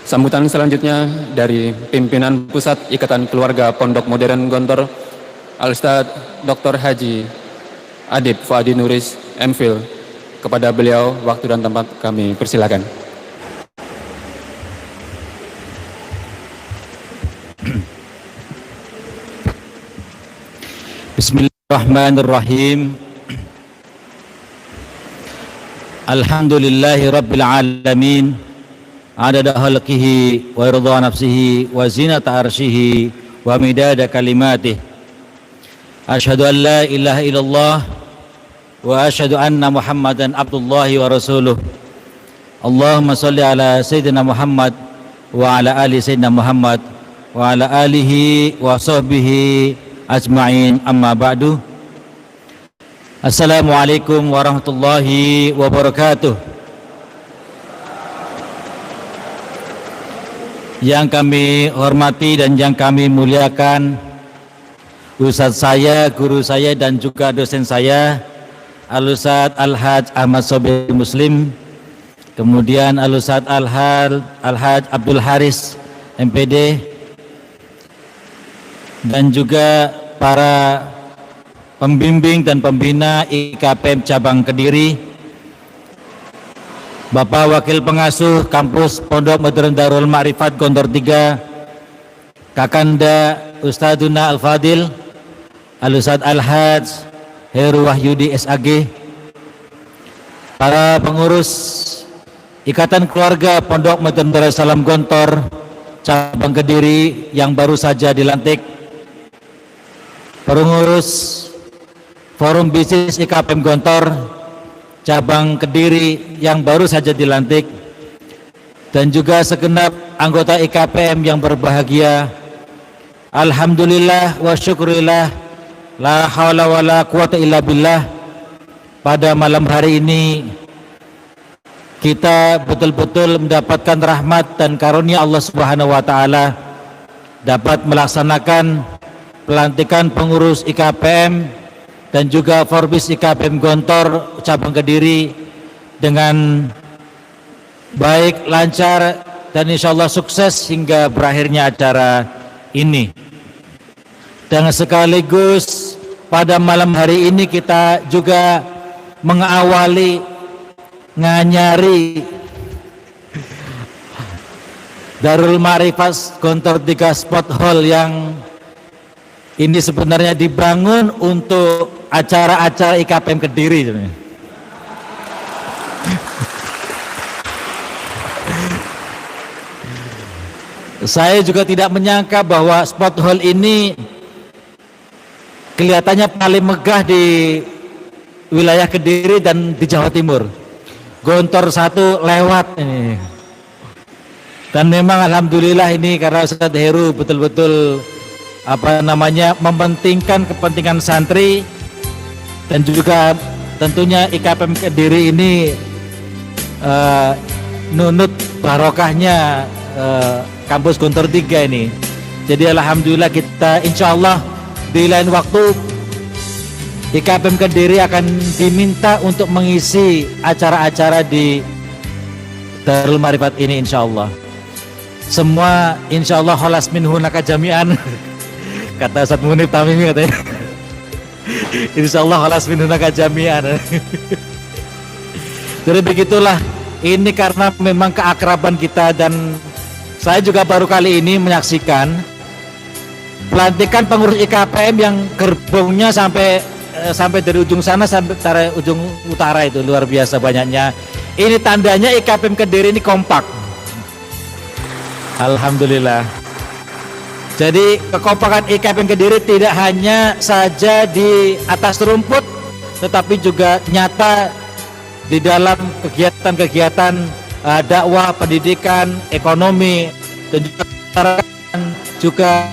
Sambutan selanjutnya dari pimpinan Pusat Ikatan Keluarga Pondok Modern Gontor, Al-Ustadz Dr. Haji Adib Fuadi Nuris, MPhil. Kepada beliau, waktu dan tempat kami persilakan. Bismillahirrahmanirrahim. Alhamdulillahi Rabbil Alamin, adada khalqihi wa ridha nafsihi wa zinata arshihi wa midada kalimatih. Asyhadu an la ilaha illallah wa asyhadu anna Muhammadan abdullahi wa rasuluh. Allahumma salli ala Sayyidina Muhammad wa ala ali Sayyidina Muhammad wa ala alihi wa sahbihi ajma'in, amma ba'du. Assalamualaikum warahmatullahi wabarakatuh. Yang kami hormati dan yang kami muliakan, Ustadz saya, guru saya dan juga dosen saya, Al-Ustadz Al-Haj Ahmad Sobir Muslim, kemudian Al-Ustadz Al-Haj Abdul Haris MPD, dan juga para pembimbing dan pembina IKPM Cabang Kediri, Bapak Wakil Pengasuh Kampus Pondok Modern Darul Ma'rifat Gontor 3, Kakanda Ustadzuna Al-Fadil Al-Ustadz Al-Haj Heru Wahyudi SAG, para pengurus Ikatan Keluarga Pondok Modern Darussalam Gontor Cabang Kediri yang baru saja dilantik, pengurus Forum Bisnis IKPM Gontor Cabang Kediri yang baru saja dilantik, dan juga segenap anggota IKPM yang berbahagia. Alhamdulillah wa syukurillah, la haula wa la quwata illa billah. Pada malam hari ini kita betul-betul mendapatkan rahmat dan karunia Allah Subhanahu wa taala, dapat melaksanakan pelantikan pengurus IKPM dan juga Forbis IKPM Gontor Cabang Kediri dengan baik, lancar, dan insya Allah sukses hingga berakhirnya acara ini. Dan sekaligus pada malam hari ini kita juga mengawali nganyari Darul Ma'rifat Gontor 3 Sport Hall yang ini sebenarnya dibangun untuk acara-acara IKPM Kediri. Saya juga tidak menyangka bahwa Sport Hall ini kelihatannya paling megah di wilayah Kediri dan di Jawa Timur. Gontor 1 lewat ini. Dan memang alhamdulillah ini karena Ustadz Heru betul-betul mementingkan kepentingan santri, dan juga tentunya IKPM Kediri ini nunut barokahnya kampus Gontor 3 ini. Jadi alhamdulillah kita insya Allah di lain waktu IKPM Kediri akan diminta untuk mengisi acara-acara di Darul Ma'rifat ini insya Allah. Semua insya Allah kholas min hunaka jami'an. Kata Ustadz Munib Tamimi katanya. Insya Allah kholas min hunaka jami'an. Jadi begitulah, ini karena memang keakraban kita, dan saya juga baru kali ini menyaksikan pelantikan pengurus IKPM yang gerbongnya sampai dari ujung sana sampai dari ujung utara, itu luar biasa banyaknya. Ini tandanya IKPM Kediri ini kompak. Alhamdulillah. Jadi kekompakan IKPM Kediri tidak hanya saja di atas rumput, tetapi juga nyata di dalam kegiatan-kegiatan dakwah, pendidikan, ekonomi, dan juga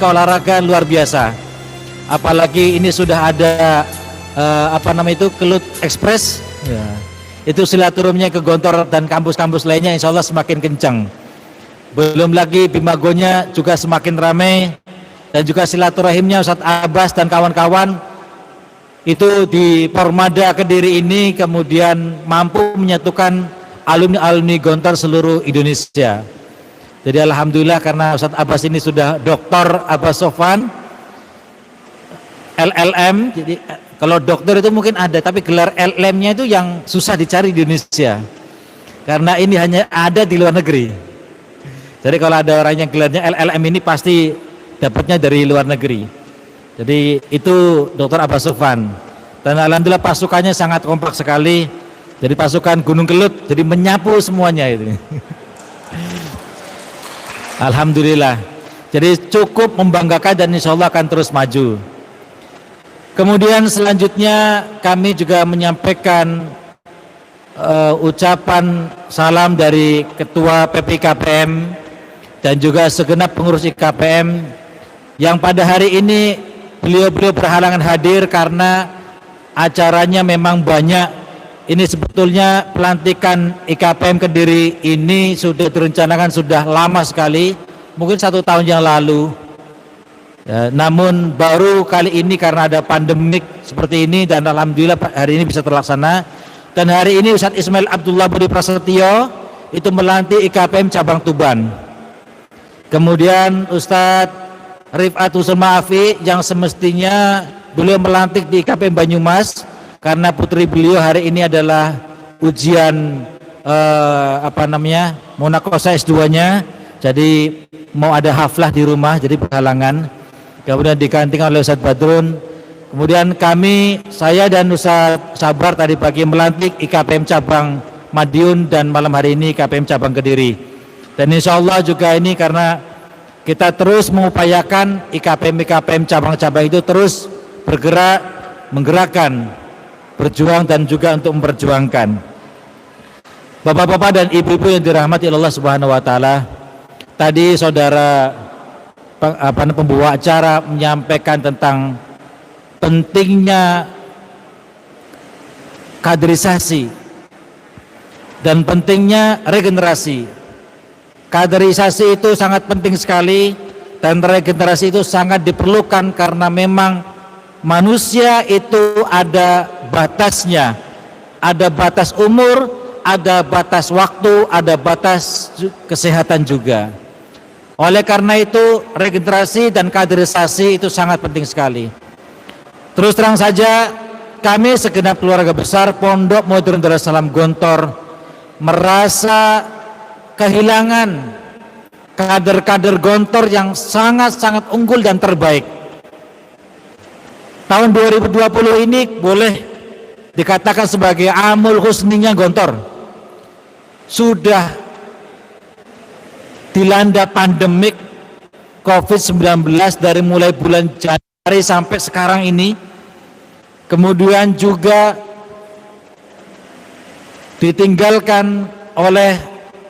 keolahragaan luar biasa. Apalagi ini sudah ada Kelut Express, ya. Itu silaturahminya ke Gontor dan kampus-kampus lainnya insya Allah semakin kencang. Belum lagi Bimagonya juga semakin ramai, dan juga silaturahimnya Ustadz Abbas dan kawan-kawan itu di Pormada Kediri ini kemudian mampu menyatukan alumni-alumni Gontor seluruh Indonesia. Jadi alhamdulillah karena Ustadz Abbas ini sudah Dr. Abbas Sofwan LLM. Jadi kalau dokter itu mungkin ada, tapi gelar LLM-nya itu yang susah dicari di Indonesia. Karena ini hanya ada di luar negeri. Jadi kalau ada orang yang gelarnya LLM ini pasti dapatnya dari luar negeri. Jadi itu Dr. Abbas Sofwan. Dan alhamdulillah pasukannya sangat kompak sekali. Jadi pasukan Gunung Kelut, jadi menyapu semuanya itu. Alhamdulillah. Jadi cukup membanggakan dan insya Allah akan terus maju. Kemudian selanjutnya kami juga menyampaikan ucapan salam dari Ketua PPIKPM dan juga segenap pengurus IKPM yang pada hari ini beliau berhalangan hadir karena acaranya memang banyak. Ini sebetulnya pelantikan IKPM Kediri ini sudah direncanakan sudah lama sekali, mungkin 1 tahun yang lalu. Ya, namun baru kali ini karena ada pandemik seperti ini dan alhamdulillah hari ini bisa terlaksana. Dan hari ini Ustadz Ismail Abdullah Budi Prasetyo itu melantik IKPM cabang Tuban. Kemudian Ustadz Rifat Husul Maafi yang semestinya beliau melantik di IKPM Banyumas karena putri beliau hari ini adalah ujian munakosa S2-nya, jadi mau ada haflah di rumah jadi berhalangan. Kemudian digantikan oleh Ustadz Badrun. Kemudian saya dan Ustadz Sabar tadi pagi melantik IKPM cabang Madiun dan malam hari ini IKPM cabang Kediri. Dan insya Allah juga ini karena kita terus mengupayakan IKPM cabang-cabang itu terus bergerak, menggerakkan, berjuang dan juga untuk memperjuangkan. Bapak-bapak dan ibu-ibu yang dirahmati Allah Subhanahu wa taala, tadi saudara pembawa acara menyampaikan tentang pentingnya kaderisasi dan pentingnya regenerasi. Kaderisasi itu sangat penting sekali dan regenerasi itu sangat diperlukan karena memang manusia itu ada batasnya, ada batas umur, ada batas waktu, ada batas kesehatan juga. Oleh karena itu regenerasi dan kaderisasi itu sangat penting sekali. Terus terang saja kami segenap keluarga besar Pondok Modern Darussalam Gontor merasa kehilangan kader-kader Gontor yang sangat-sangat unggul dan terbaik. Tahun 2020 ini boleh dikatakan sebagai amul husninya Gontor. Sudah dilanda pandemik COVID-19 dari mulai bulan Januari sampai sekarang ini. Kemudian juga ditinggalkan oleh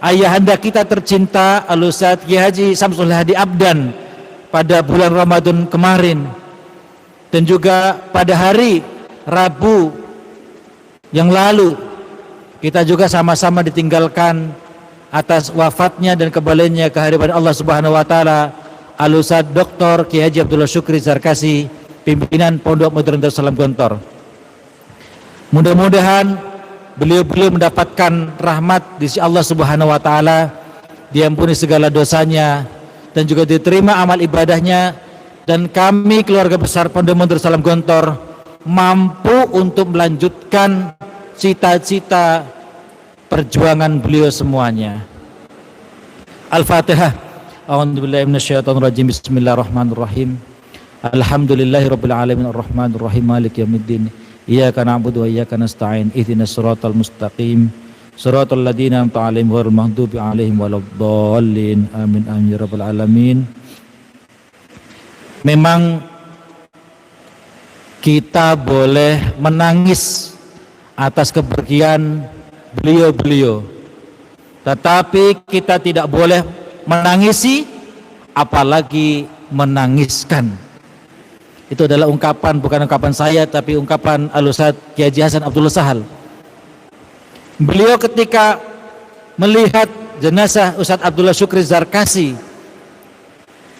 ayahanda kita tercinta Al-Ustadz Kiai Haji Samsul Hadi Abdan pada bulan Ramadan kemarin. Dan juga pada hari Rabu yang lalu kita juga sama-sama ditinggalkan atas wafatnya dan kembalinya ke hadirat Allah Subhanahu wa taala Al-Ustadz Dr. Kiai Haji Abdullah Syukri Zarkasi, pimpinan Pondok Modern Darussalam Gontor. Mudah-mudahan beliau mendapatkan rahmat di sisi Allah Subhanahu wa taala, diampuni segala dosanya dan juga diterima amal ibadahnya, dan kami keluarga besar Pondok Modern Darussalam Gontor mampu untuk melanjutkan cita-cita perjuangan beliau semuanya. Al-Fatihah. A'udzubillahi minasyaitonirrajim. Bismillahirrahmanirrahim. Alhamdulillahirabbil alamin arrahmanir rahim maliki yaumiddin. Iyyaka na'budu wa iyyaka nasta'in. Ihdinas siratal mustaqim. Siratal ladzina an'amta 'alaihim ghairil maghdubi 'alaihim waladdallin. Amin amin ya rabbal alamin. Memang kita boleh menangis atas kepergian beliau-beliau, tetapi kita tidak boleh menangisi apalagi menangiskan. Itu adalah ungkapan, bukan ungkapan saya tapi ungkapan Al-Ustadz Kiai Haji Hasan Abdullah Sahal. Beliau ketika melihat jenazah Ustadz Abdullah Syukri Zarkasi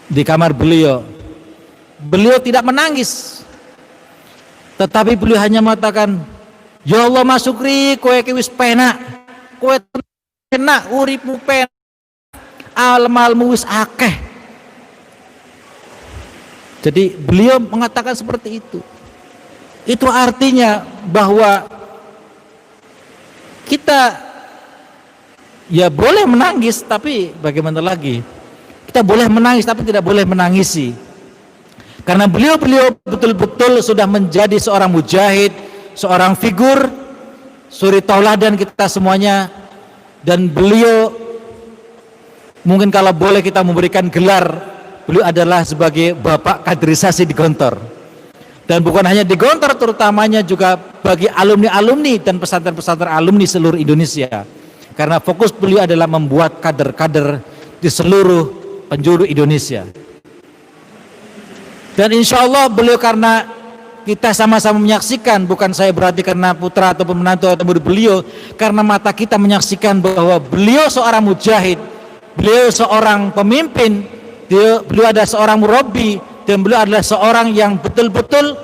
di kamar beliau tidak menangis, tetapi beliau hanya mengatakan, ya Allah Mas Syukri, kowe ki wis penak, kowe penak, uripmu penak, Amalmu wis akeh. Jadi beliau mengatakan seperti itu. Itu artinya bahwa kita ya boleh menangis, tapi bagaimana lagi? Kita boleh menangis tapi tidak boleh menangisi. Karena beliau betul-betul sudah menjadi seorang mujahid, seorang figur suri tauladan kita semuanya. Dan beliau mungkin kalau boleh kita memberikan gelar, beliau adalah sebagai bapak kaderisasi di Gontor. Dan bukan hanya di Gontor, terutamanya juga bagi alumni-alumni dan pesantren-pesantren alumni seluruh Indonesia. Karena fokus beliau adalah membuat kader-kader di seluruh penjuru Indonesia. Dan insya Allah beliau, karena kita sama-sama menyaksikan, bukan saya berarti karena putra ataupun menantu atau murid beliau, karena mata kita menyaksikan bahwa beliau seorang mujahid, beliau seorang pemimpin, beliau adalah seorang murabbi, dan beliau adalah seorang yang betul-betul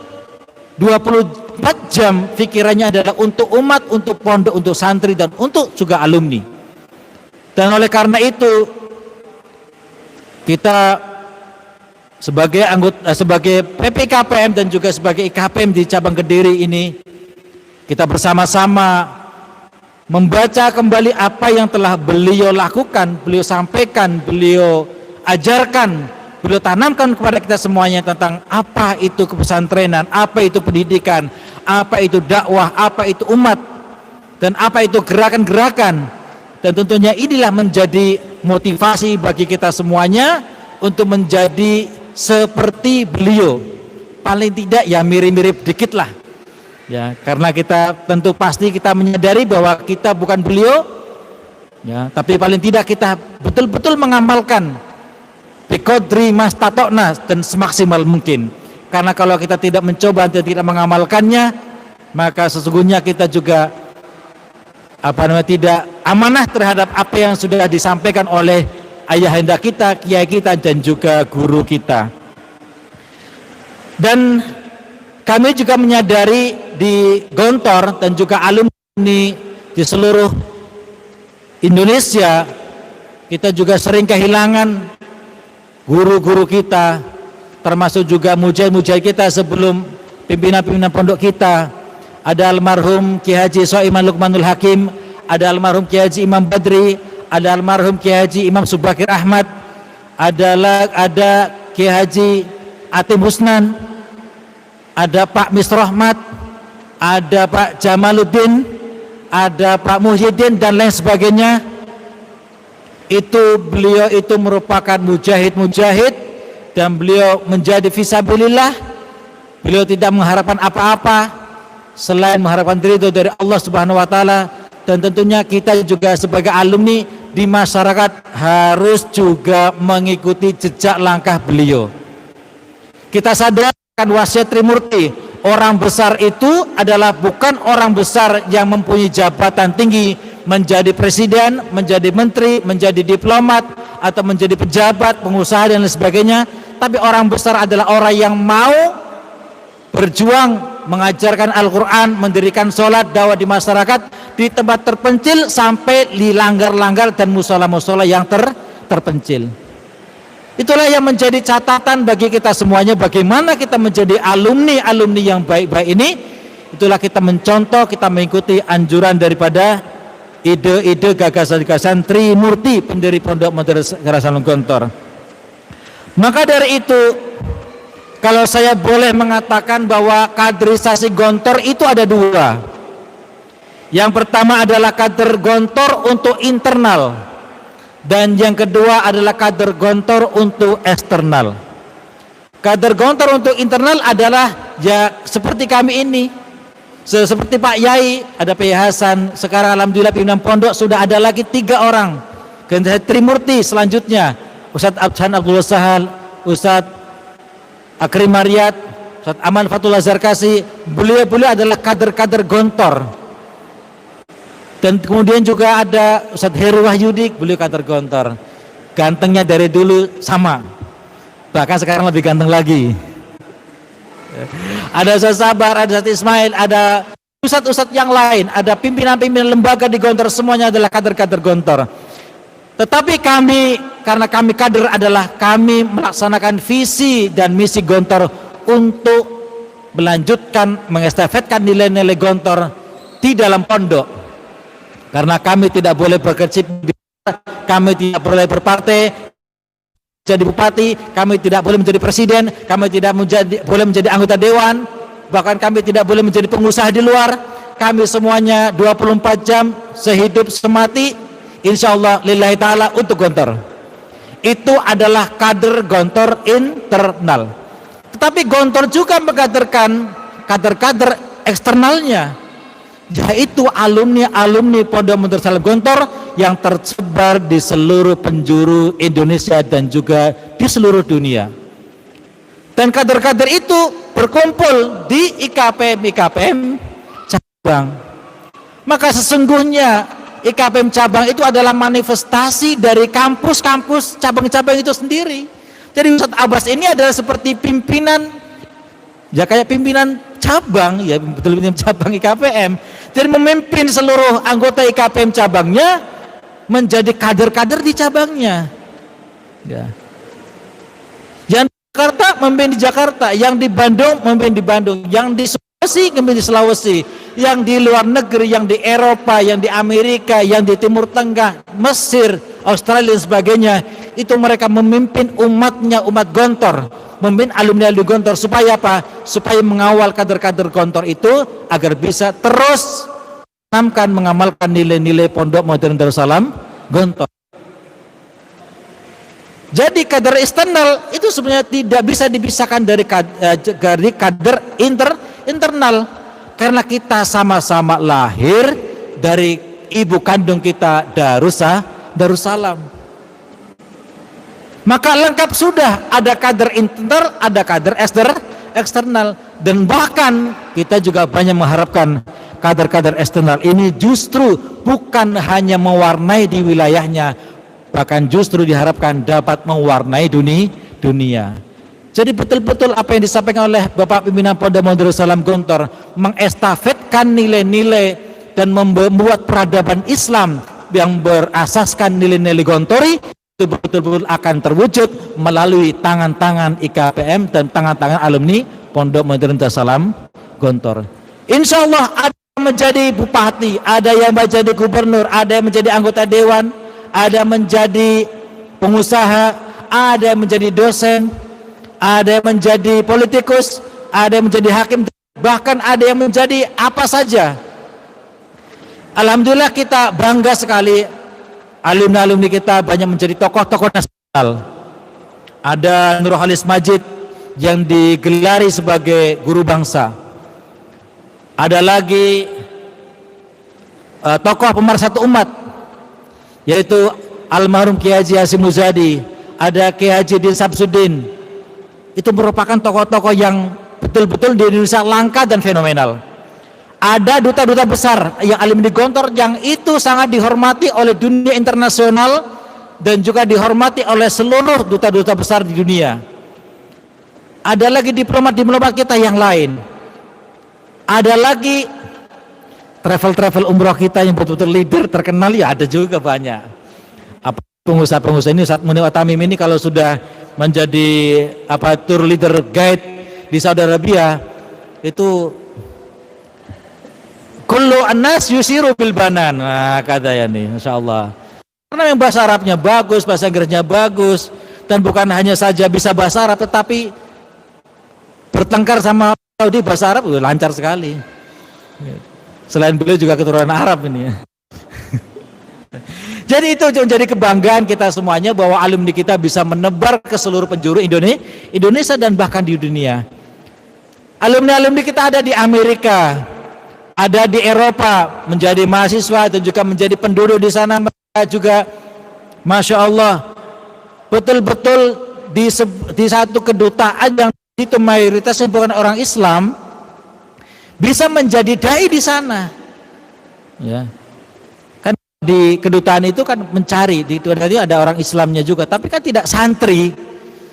24 jam pikirannya adalah untuk umat, untuk pondok, untuk santri, dan untuk juga alumni. Dan oleh karena itu kita sebagai anggota, sebagai PPKPM dan juga sebagai IKPM di cabang Kediri ini, kita bersama-sama membaca kembali apa yang telah beliau lakukan, beliau sampaikan, beliau ajarkan, beliau tanamkan kepada kita semuanya tentang apa itu kepesantrenan, apa itu pendidikan, apa itu dakwah, apa itu umat, dan apa itu gerakan-gerakan. Dan tentunya inilah menjadi motivasi bagi kita semuanya untuk menjadi seperti beliau, paling tidak ya mirip-mirip dikit lah ya, karena kita tentu pasti kita menyadari bahwa kita bukan beliau ya, tapi paling tidak kita betul-betul mengamalkan biqadri mastatokna dan semaksimal mungkin. Karena kalau kita tidak mencoba dan tidak mengamalkannya, maka sesungguhnya kita juga tidak amanah terhadap apa yang sudah disampaikan oleh ayahanda kita, kiai kita, dan juga guru kita. Dan kami juga menyadari di Gontor dan juga alumni di seluruh Indonesia, kita juga sering kehilangan guru-guru kita, termasuk juga mujahid-mujahid kita sebelum pimpinan-pimpinan pondok kita. Ada almarhum Kiai Haji Soiman Lukmanul Hakim, ada almarhum Kiai Haji Imam Badri, ada almarhum Kiai Haji Imam Subakir Ahmad, ada Kiai Haji Atim Husnan, ada Pak Misrohmat, ada Pak Jamaluddin, ada Pak Muhyiddin, dan lain sebagainya. Itu beliau itu merupakan mujahid-mujahid, dan beliau menjadi fisabilillah. Beliau tidak mengharapkan apa-apa selain mengharapkan ridho dari Allah Subhanahu wa taala. Dan tentunya kita juga sebagai alumni di masyarakat harus juga mengikuti jejak langkah beliau. Kita sadarkan wasiat Trimurti, orang besar itu adalah bukan orang besar yang mempunyai jabatan tinggi, menjadi presiden, menjadi menteri, menjadi diplomat, atau menjadi pejabat, pengusaha, dan lain sebagainya. Tapi orang besar adalah orang yang mau berjuang mengajarkan Al-Quran, mendirikan sholat, dakwah di masyarakat, di tempat terpencil sampai di langgar-langgar dan musola-musola yang terpencil. Itulah yang menjadi catatan bagi kita semuanya, bagaimana kita menjadi alumni-alumni yang baik-baik ini. Itulah kita mencontoh, kita mengikuti anjuran daripada ide-ide gagasan-gagasan Trimurti, pendiri Pondok Modern Rasulullah Gontor. Maka dari itu, kalau saya boleh mengatakan bahwa kaderisasi Gontor itu ada dua. Yang pertama adalah kader Gontor untuk internal, dan yang kedua adalah kader Gontor untuk eksternal. Kader Gontor untuk internal adalah ya seperti kami ini, seperti Pak Yai, ada Pak Hasan, sekarang alhamdulillah pimpinan pondok sudah ada lagi 3 orang. Generasi Trimurti selanjutnya, Ustadz Abdhan Abdul Sahal, Ustadz Akrim Maryat, Ustadz Aman Fatullah Zarkasi, beliau adalah kader-kader Gontor. Dan kemudian juga ada Ustadz Heru Wahyudi, beliau kader Gontor. Gantengnya dari dulu sama, bahkan sekarang lebih ganteng lagi. Ada Ustadz Sabar, ada Ustadz Ismail, ada ustadz-ustadz yang lain, ada pimpinan-pimpinan lembaga di Gontor, semuanya adalah kader-kader Gontor. Tetapi kami, karena kami kader adalah kami melaksanakan visi dan misi Gontor untuk melanjutkan, mengestafetkan nilai-nilai Gontor di dalam pondok. Karena kami tidak boleh berkecimpung, kami tidak boleh berpartai, jadi bupati, kami tidak boleh menjadi presiden, kami tidak boleh menjadi anggota dewan, bahkan kami tidak boleh menjadi pengusaha di luar. Kami semuanya 24 jam sehidup semati, insya Allah lillahi ta'ala untuk Gontor. Itu adalah kader Gontor internal. Tetapi Gontor juga mengkaderkan kader-kader eksternalnya, yaitu alumni-alumni Pondok Modern Salam Gontor yang tersebar di seluruh penjuru Indonesia dan juga di seluruh dunia. Dan kader-kader itu berkumpul di IKPM cabang. Maka sesungguhnya IKPM cabang itu adalah manifestasi dari kampus-kampus cabang-cabang itu sendiri. Jadi Ustadz Abbas ini adalah seperti pimpinan, ya kayak pimpinan cabang, ya betul pimpinan cabang IKPM. Jadi memimpin seluruh anggota IKPM cabangnya menjadi kader-kader di cabangnya. Ya. Yang di Jakarta memimpin di Jakarta, yang di Bandung memimpin di Bandung, yang di Sulawesi memimpin di Sulawesi, yang di luar negeri, yang di Eropa, yang di Amerika, yang di Timur Tengah, Mesir, Australia dan sebagainya, itu mereka memimpin umatnya, umat Gontor, memimpin alumni-alumni Gontor, supaya apa? Supaya mengawal kader-kader Gontor itu agar bisa terus mengamalkan nilai-nilai Pondok Modern Darussalam Gontor. Jadi kader eksternal itu sebenarnya tidak bisa dipisahkan dari kader internal, karena kita sama-sama lahir dari ibu kandung kita Darussalam. Maka lengkap sudah, ada kader internal, ada kader eksternal, dan bahkan kita juga banyak mengharapkan kader-kader eksternal ini justru bukan hanya mewarnai di wilayahnya, bahkan justru diharapkan dapat mewarnai dunia. Jadi betul-betul apa yang disampaikan oleh Bapak Pimpinan Pondok Modern Darussalam Gontor, mengestafetkan nilai-nilai dan membuat peradaban Islam yang berasaskan nilai-nilai Gontori itu betul-betul akan terwujud melalui tangan-tangan IKPM dan tangan-tangan alumni Pondok Modern Darussalam Gontor. Insya Allah ada yang menjadi bupati, ada yang menjadi gubernur, ada yang menjadi anggota dewan, ada yang menjadi pengusaha, ada yang menjadi dosen, ada yang menjadi politikus, ada yang menjadi hakim, bahkan ada yang menjadi apa saja. Alhamdulillah kita bangga sekali, alumni-alumni kita banyak menjadi tokoh-tokoh nasional. Ada Nurholis Majid yang digelari sebagai guru bangsa. Ada lagi tokoh pemersatu umat, yaitu almarhum Kiai Haji Hasyim Muzadi. Ada Kiai Haji Din Samsudin. Itu merupakan tokoh-tokoh yang betul-betul di Indonesia langka dan fenomenal. Ada duta-duta besar yang alumni Gontor yang itu sangat dihormati oleh dunia internasional dan juga dihormati oleh seluruh duta-duta besar di dunia. Ada lagi diplomat-diplomat kita yang lain. Ada lagi travel umroh kita yang betul-betul leader terkenal, ya ada juga banyak. Apa pengusaha-pengusaha ini, Ustadz Munir Tamim ini kalau sudah menjadi tour leader guide di Saudi Arabia, itu kullu annas yusiru bil banan. Nah, kata ya nih, Masya Allah. Karena yang bahasa Arabnya bagus, bahasa Inggrisnya bagus, dan bukan hanya saja bisa bahasa Arab, tetapi bertengkar sama Saudi bahasa Arab lancar sekali. Selain beliau juga keturunan Arab ini. Jadi itu menjadi kebanggaan kita semuanya bahwa alumni kita bisa menebar ke seluruh penjuru Indonesia dan bahkan di dunia. Alumni-alumni kita ada di Amerika, ada di Eropa menjadi mahasiswa dan juga menjadi penduduk di sana. Mereka juga Masya Allah betul-betul di satu kedutaan yang itu mayoritasnya bukan orang Islam bisa menjadi dai di sana, ya kan. Di kedutaan itu kan mencari di itu ada orang Islamnya juga, tapi kan tidak santri.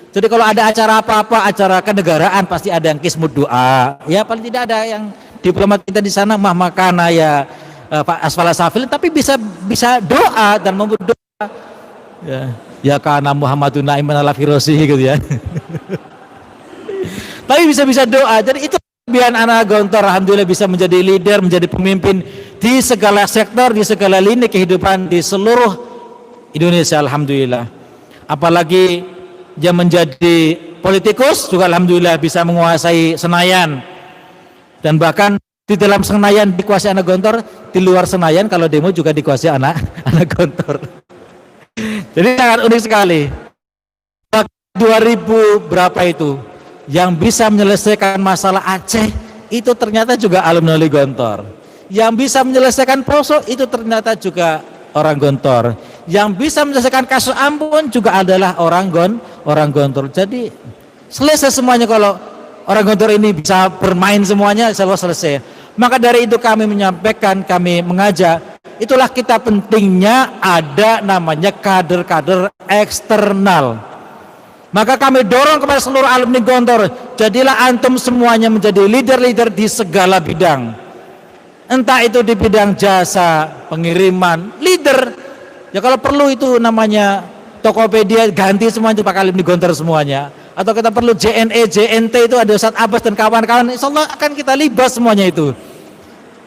Jadi kalau ada acara apa-apa, acara kenegaraan, pasti ada yang kismut doa, ya paling tidak ada yang diplomat kita di sana mahmakana ya Pak Asfala Safil, tapi bisa doa dan membuat doa. Ya kana Muhammadun Naiman ala firosihi gitu ya. Tapi bisa-bisa doa. Jadi itu kelebihan anak Gontor, alhamdulillah bisa menjadi leader, menjadi pemimpin di segala sektor, di segala lini kehidupan di seluruh Indonesia, alhamdulillah. Apalagi dia menjadi politikus juga alhamdulillah bisa menguasai Senayan. Dan bahkan di dalam Senayan dikuasai anak Gontor, di luar Senayan kalau demo juga dikuasai anak Gontor. Jadi sangat unik sekali. 2000 berapa itu yang bisa menyelesaikan masalah Aceh itu ternyata juga alumni Gontor. Yang bisa menyelesaikan Poso itu ternyata juga orang Gontor. Yang bisa menyelesaikan kasus Ambon juga adalah orang Gontor. Jadi selesai semuanya kalau orang Gontor ini bisa bermain semuanya, selesai. Maka dari itu kami menyampaikan, kami mengajak, itulah kita pentingnya ada namanya kader-kader eksternal. Maka kami dorong kepada seluruh alumni Gontor, jadilah antum semuanya menjadi leader-leader di segala bidang. Entah itu di bidang jasa, pengiriman, leader. Ya kalau perlu itu namanya Tokopedia ganti semuanya pakai alumni Gontor semuanya. Atau kita perlu JNE, JNT itu ada Ustadz Abbas dan kawan-kawan, insya Allah akan kita libas semuanya itu.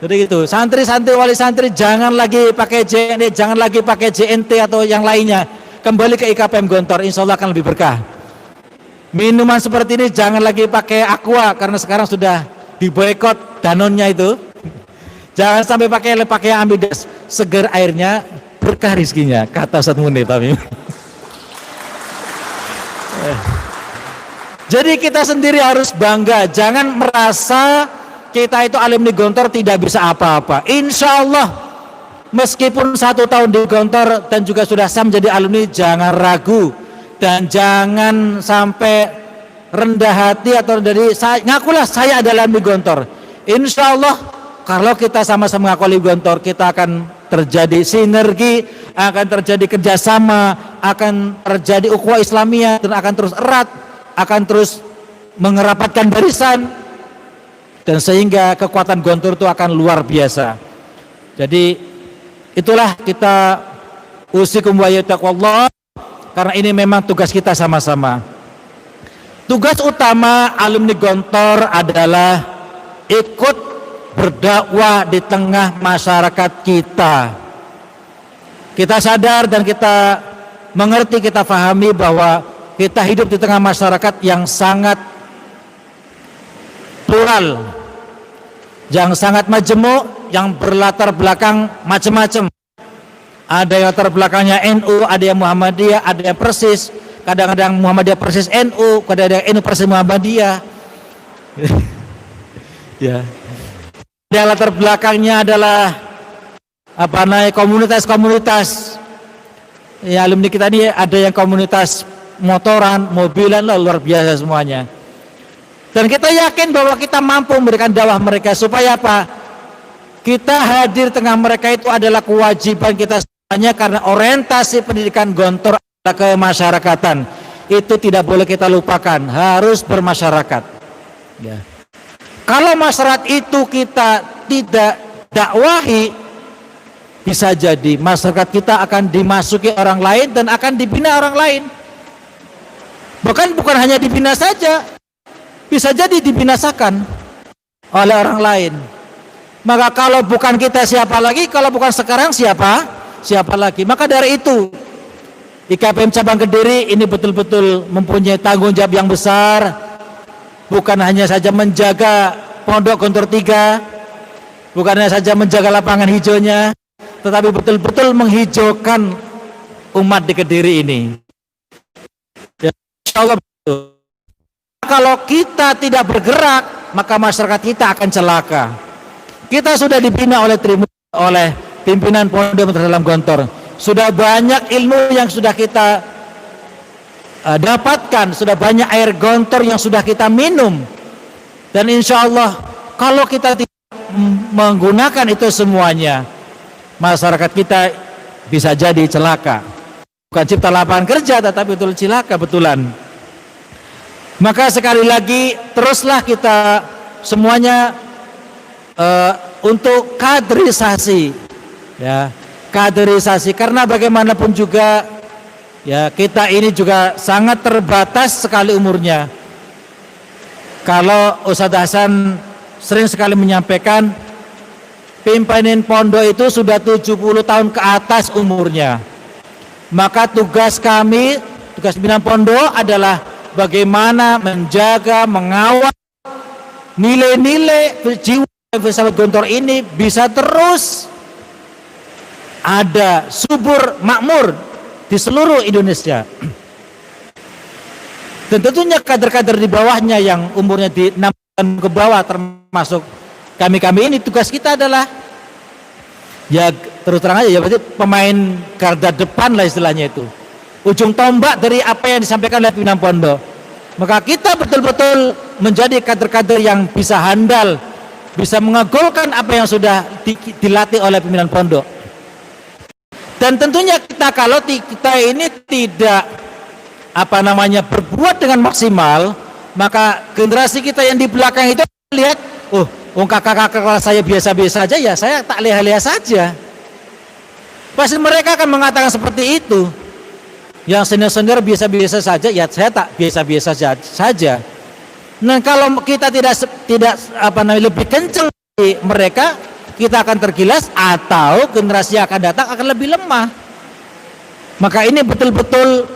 Jadi gitu, santri-santri, wali santri jangan lagi pakai JNE, jangan lagi pakai JNT atau yang lainnya. Kembali ke IKPM Gontor, insya Allah akan lebih berkah. Minuman seperti ini jangan lagi pakai Aqua karena sekarang sudah diboikot Danonnya itu. Jangan sampai pakai Ambidas, seger airnya, berkah rizkinya, kata Ustadz Munir Tamim. Jadi kita sendiri harus bangga, jangan merasa kita itu alumni Gontor tidak bisa apa-apa. Insya Allah meskipun 1 tahun di Gontor dan juga sudah sah menjadi alumni, jangan ragu dan jangan sampai rendah hati atau dari ngakulah saya adalah alumni Gontor. Insya Allah kalau kita sama-sama mengaku alumni Gontor, kita akan terjadi sinergi, akan terjadi kerjasama, akan terjadi ukhuwah Islamiyah dan akan terus erat, akan terus mengerapatkan barisan, dan sehingga kekuatan Gontor itu akan luar biasa. Jadi itulah kita usikum wa taqwallah, karena ini memang tugas kita sama-sama. Tugas utama alumni Gontor adalah ikut berdakwah di tengah masyarakat kita. Kita sadar dan kita mengerti, kita pahami bahwa kita hidup di tengah masyarakat yang sangat plural, yang sangat majemuk, yang berlatar belakang macam-macam. Ada yang latar belakangnya NU, ada yang Muhammadiyah, ada yang Persis, kadang-kadang Muhammadiyah Persis NU, kadang-kadang NU Persis Muhammadiyah. Ya. Ada latar belakangnya adalah komunitas-komunitas. Ya, alumni kita ini ada yang komunitas motoran, mobilan, luar biasa semuanya. Dan kita yakin bahwa kita mampu memberikan dakwah mereka supaya apa? Kita hadir tengah mereka itu adalah kewajiban kita semuanya, karena orientasi pendidikan Gontor adalah kemasyarakatan. Itu tidak boleh kita lupakan, harus bermasyarakat. Ya. Kalau masyarakat itu kita tidak dakwahi, bisa jadi masyarakat kita akan dimasuki orang lain dan akan dibina orang lain. Bahkan bukan hanya dibina saja, bisa jadi dibinasakan oleh orang lain. Maka kalau bukan kita siapa lagi, kalau bukan sekarang siapa lagi. Maka dari itu IKPM Cabang Kediri ini betul-betul mempunyai tanggung jawab yang besar, bukan hanya saja menjaga Pondok Gontor 3, bukan hanya saja menjaga lapangan hijaunya, tetapi betul-betul menghijaukan umat di Kediri ini. Ya, insya Allah betul. Kalau kita tidak bergerak, maka masyarakat kita akan celaka. Kita sudah dibina oleh pimpinan Pondok dalam Gontor. Sudah banyak ilmu yang sudah kita dapatkan, sudah banyak air Gontor yang sudah kita minum. Dan insya Allah kalau kita tidak menggunakan itu semuanya, masyarakat kita bisa jadi celaka. Bukan cipta lapangan kerja, tetapi betul celaka betulan. Maka sekali lagi teruslah kita semuanya untuk kaderisasi, ya, kaderisasi, karena bagaimanapun juga Ya, kita ini juga sangat terbatas sekali umurnya. Kalau Ustadz Hasan sering sekali menyampaikan, pimpinan pondok itu sudah 70 tahun ke atas umurnya. Maka tugas kami, tugas pimpinan pondok adalah bagaimana menjaga, mengawal nilai-nilai jiwa filsafat Gontor ini bisa terus ada, subur, makmur di seluruh Indonesia. Dan tentunya kader-kader di bawahnya yang umurnya di 6 tahun ke bawah, termasuk kami-kami ini, tugas kita adalah ya terus terang aja ya, berarti pemain garda depan lah istilahnya itu, ujung tombak dari apa yang disampaikan oleh pimpinan pondok. Maka kita betul-betul menjadi kader-kader yang bisa handal, bisa mengagulkan apa yang sudah dilatih oleh pimpinan pondok. Dan tentunya kita, kalau kita ini tidak berbuat dengan maksimal, maka generasi kita yang di belakang itu lihat, kakak-kakak kelas saya biasa-biasa aja, ya saya tak lihat-lihat saja. Pasti mereka akan mengatakan seperti itu. Yang senior-senior biasa-biasa saja, ya saya tak biasa-biasa saja. Nah, kalau kita tidak lebih kencang dari mereka, kita akan tergilas, atau generasi yang akan datang akan lebih lemah. Maka ini betul-betul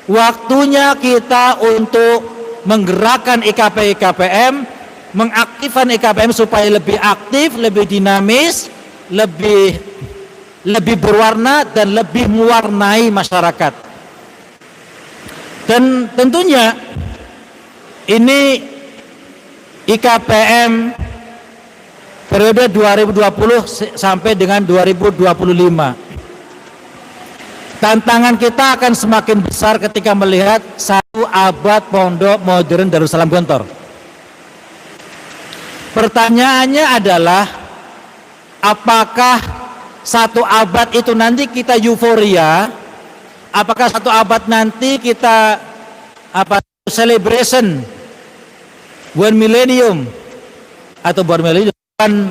waktunya kita untuk menggerakkan IKP-IKPM, mengaktifkan IKPM supaya lebih aktif, lebih dinamis, lebih berwarna dan lebih mewarnai masyarakat. Dan tentunya ini IKPM periode 2020 sampai dengan 2025. Tantangan kita akan semakin besar ketika melihat 1 abad pondok modern Darussalam Gontor. Pertanyaannya adalah, apakah 1 abad itu nanti kita euforia? Apakah 1 abad nanti kita celebration one millennium atau one millennium 100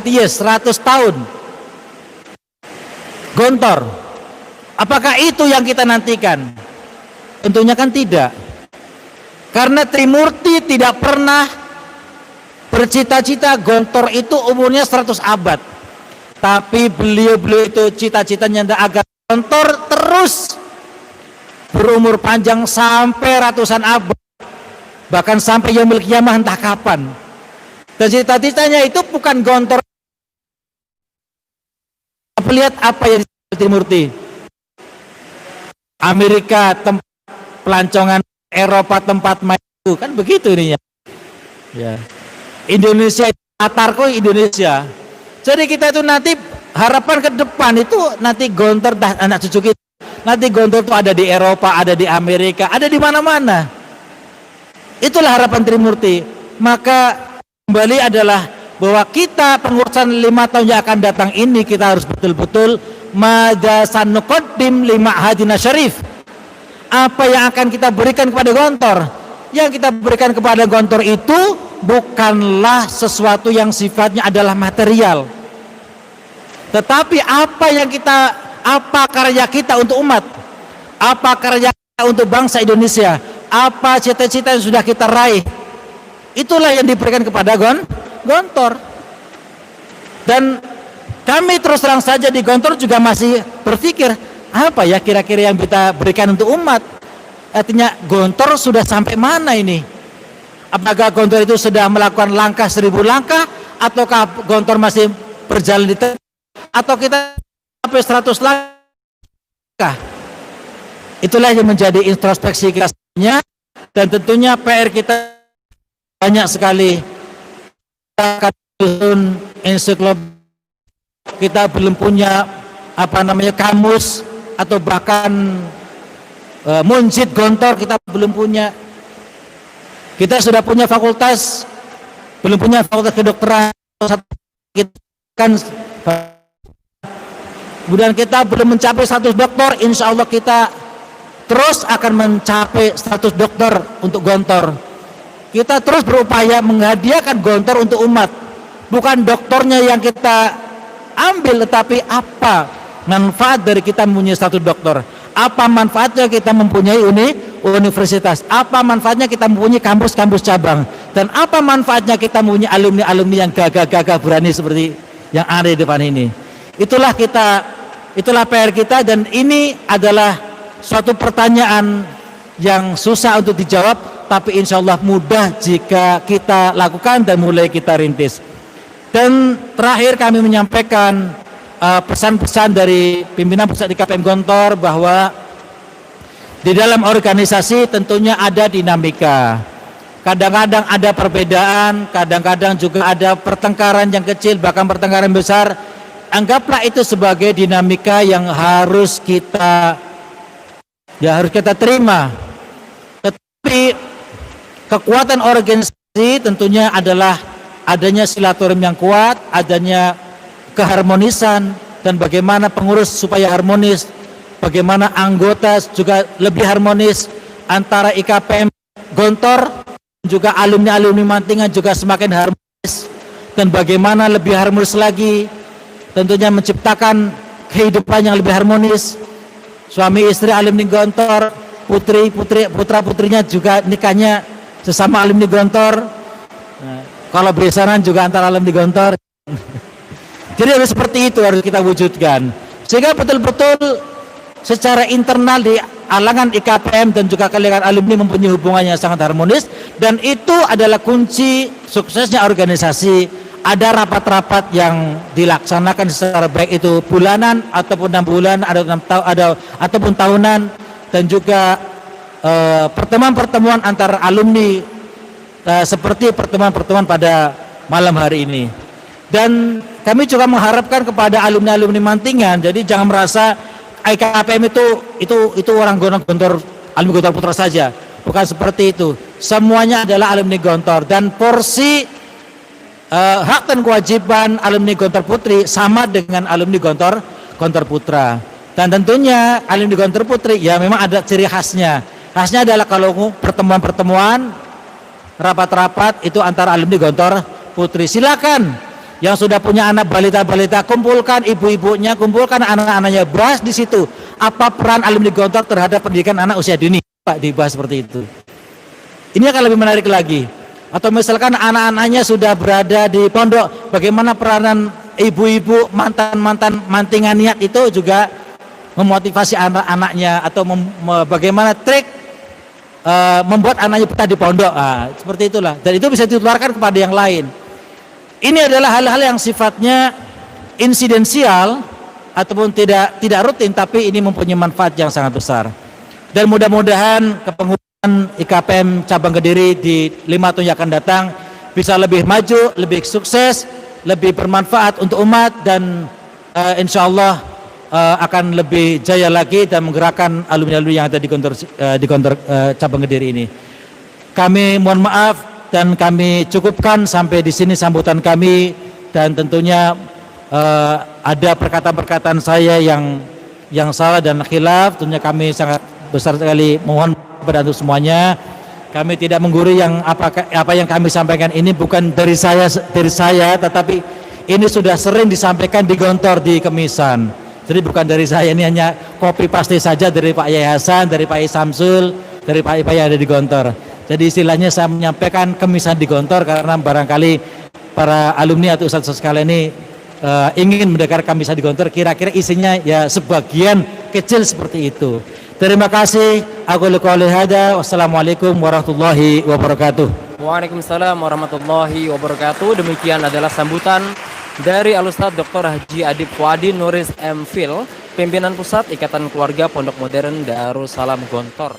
years, 100 tahun Gontor? Apakah itu yang kita nantikan? Tentunya kan tidak. Karena Trimurti tidak pernah bercita-cita Gontor itu umurnya 100 abad. Tapi beliau itu cita-citanya agar Gontor terus berumur panjang sampai ratusan abad, bahkan sampai yaumil qiyamah entah kapan. Dan cita-citanya itu bukan Gontor. Lihat apa yang di Trimurti. Amerika tempat pelancongan, Eropa tempat main itu, kan begitu ininya. Ya. Indonesia, Atarko Indonesia. Jadi kita itu nanti harapan ke depan itu nanti Gontor, anak cucu kita, nanti Gontor itu ada di Eropa, ada di Amerika, ada di mana-mana. Itulah harapan Trimurti. Maka kembali adalah bahwa kita pengurusan 5 tahun yang akan datang ini, kita harus betul-betul madasan nuqaddim lima hadina syarif. Apa yang akan kita berikan kepada Gontor? Yang kita berikan kepada Gontor itu bukanlah sesuatu yang sifatnya adalah material, tetapi apa karya kita untuk umat, apa karya kita untuk bangsa Indonesia, apa cita-cita yang sudah kita raih, itulah yang diberikan kepada Gontor. Dan kami terus terang saja di Gontor juga masih berpikir, apa ya kira-kira yang kita berikan untuk umat? Artinya Gontor sudah sampai mana ini? Apakah Gontor itu sudah melakukan langkah 1000 langkah, ataukah Gontor masih berjalan di tengah, atau kita sampai 100 langkah? Itulah yang menjadi introspeksi kita sebenarnya. Dan tentunya PR kita banyak sekali. Kita akan ensiklopedia, kita belum punya kamus, atau bahkan munjid Gontor kita belum punya. Kita sudah punya fakultas, belum punya fakultas kedokteran. Kemudian kita belum mencapai 100 doktor. Insya Allah kita terus akan mencapai 100 dokter untuk Gontor. Kita terus berupaya menghadiahkan Gontor untuk umat. Bukan doktornya yang kita ambil, tetapi apa manfaat dari kita mempunyai status doktor? Apa manfaatnya kita mempunyai universitas? Apa manfaatnya kita mempunyai kampus-kampus cabang? Dan apa manfaatnya kita mempunyai alumni-alumni yang gagah-gagah berani seperti yang ada di depan ini? Itulah PR kita, dan ini adalah suatu pertanyaan yang susah untuk dijawab, tapi insya Allah mudah jika kita lakukan dan mulai kita rintis. Dan terakhir kami menyampaikan pesan-pesan dari pimpinan pusat IKPM Gontor bahwa di dalam organisasi tentunya ada dinamika. Kadang-kadang ada perbedaan, kadang-kadang juga ada pertengkaran yang kecil, bahkan pertengkaran besar. Anggaplah itu sebagai dinamika yang harus kita terima. Tetapi kekuatan organisasi tentunya adalah adanya silaturahim yang kuat, adanya keharmonisan, dan bagaimana pengurus supaya harmonis, bagaimana anggota juga lebih harmonis, antara IKPM Gontor juga alumni-alumni Mantingan juga semakin harmonis, dan bagaimana lebih harmonis lagi tentunya menciptakan kehidupan yang lebih harmonis. Suami istri alumni Gontor, putra-putrinya juga nikahnya sesama alumni Gontor. Nah, kalau besaran juga antara alumni Gontor. Jadi harus seperti itu, harus kita wujudkan sehingga betul-betul secara internal di alangan IKPM dan juga kalian alumni mempunyai hubungan yang sangat harmonis, dan itu adalah kunci suksesnya organisasi. Ada rapat-rapat yang dilaksanakan secara baik itu bulanan ataupun 6 bulan, ataupun tahunan, dan juga pertemuan-pertemuan antar alumni seperti pertemuan-pertemuan pada malam hari ini. Dan kami juga mengharapkan kepada alumni-alumni Mantingan, jadi jangan merasa IKPM itu orang Gontor, alumni Gontor Putra saja. Bukan seperti itu. Semuanya adalah alumni Gontor, dan porsi hak dan kewajiban alumni Gontor Putri sama dengan alumni Gontor Putra. Dan tentunya alumni Gontor Putri ya memang ada ciri khasnya. Khasnya adalah kalau pertemuan-pertemuan, rapat-rapat itu antara alumni Gontor Putri. Silakan yang sudah punya anak balita-balita, kumpulkan ibu-ibunya, kumpulkan anak-anaknya, bahas di situ apa peran alumni Gontor terhadap pendidikan anak usia dini. Pak, dibahas seperti itu. Ini akan lebih menarik lagi. Atau misalkan anak-anaknya sudah berada di pondok, bagaimana peranan ibu-ibu mantan-mantan Mantingan niat itu juga memotivasi anak-anaknya, atau bagaimana trik membuat anaknya betah di pondok. Seperti itulah, dan itu bisa ditularkan kepada yang lain. Ini adalah hal-hal yang sifatnya insidensial ataupun tidak rutin, tapi ini mempunyai manfaat yang sangat besar. Dan mudah-mudahan kepengurusan IKPM cabang Kediri di 5 tahun yang akan datang bisa lebih maju, lebih sukses, lebih bermanfaat untuk umat, dan insya Allah akan lebih jaya lagi dan menggerakkan alumni-alumni yang ada di Gontor cabang Kediri ini. Kami mohon maaf dan kami cukupkan sampai di sini sambutan kami, dan tentunya ada perkataan-perkataan saya yang salah dan khilaf, tentunya kami sangat besar sekali mohon kepada untuk semuanya. Kami tidak menggurui yang apa yang kami sampaikan ini bukan dari saya, tetapi ini sudah sering disampaikan di Gontor di Kemisan. Jadi bukan dari saya, ini hanya copy paste saja dari Pak Yai Hasan, dari Pak Yai Samsul, dari Pak Yai yang ada di Gontor. Jadi istilahnya saya menyampaikan Kemisan di Gontor karena barangkali para alumni atau ustadz sekalian ini ingin mendengar Kemisan di Gontor, kira-kira isinya ya sebagian kecil seperti itu. Terima kasih. Aku qouli hada. Wassalamualaikum warahmatullahi wabarakatuh. Waalaikumsalam warahmatullahi wabarakatuh. Demikian adalah sambutan dari Al-Ustadz Dr. Haji Adib Fuadi Nuris MPhil, pimpinan pusat Ikatan Keluarga Pondok Modern Darussalam Gontor.